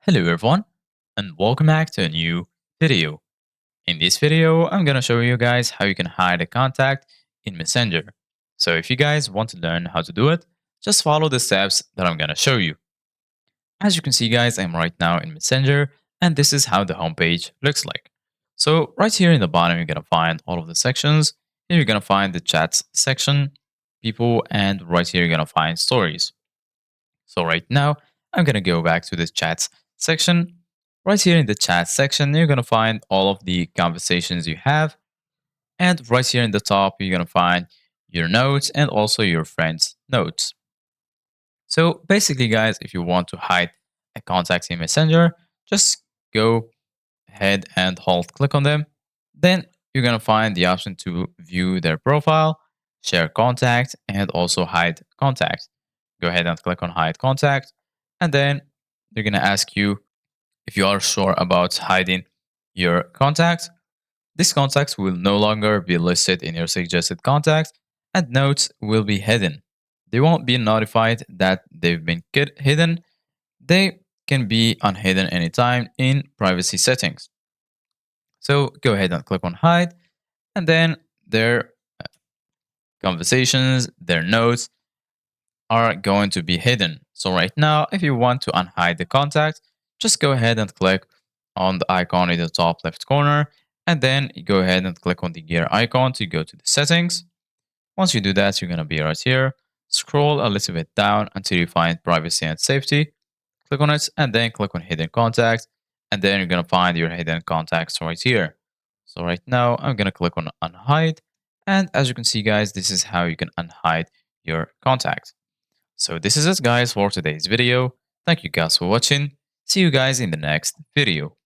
Hello everyone and welcome back to a new video. In this video, I'm gonna show you guys how you can hide a contact in Messenger. So if you guys want to learn how to do it, just follow the steps that I'm gonna show you. As you can see guys, I'm right now in Messenger and this is how the homepage looks like. So right here in the bottom, you're gonna find all of the sections. Here you're gonna find the chats section, people, and right here you're gonna find stories. So right now, I'm going to go back to the chats section. Right here in the chat section, you're going to find all of the conversations you have. And right here in the top, you're going to find your notes and also your friends' notes. So basically, guys, if you want to hide a contact in Messenger, just go ahead and hold click on them. Then you're going to find the option to view their profile, share contact, and also hide contact. Go ahead and click on hide contact. And then they're going to ask you if you are sure about hiding your contacts. These contacts will no longer be listed in your suggested contacts and notes will be hidden. They won't be notified that they've been hidden. They can be unhidden anytime in privacy settings. So go ahead and click on hide and then their conversations, their notes are going to be hidden. So right now, if you want to unhide the contact, just go ahead and click on the icon in the top left corner and then you go ahead and click on the gear icon to go to the settings. Once you do that, you're going to be right here. Scroll a little bit down until you find privacy and safety. Click on it and then click on hidden contacts. And then you're going to find your hidden contacts right here. So right now, I'm going to click on unhide. And as you can see, guys, this is how you can unhide your contacts. So this is it guys for today's video. Thank you guys for watching. See you guys in the next video.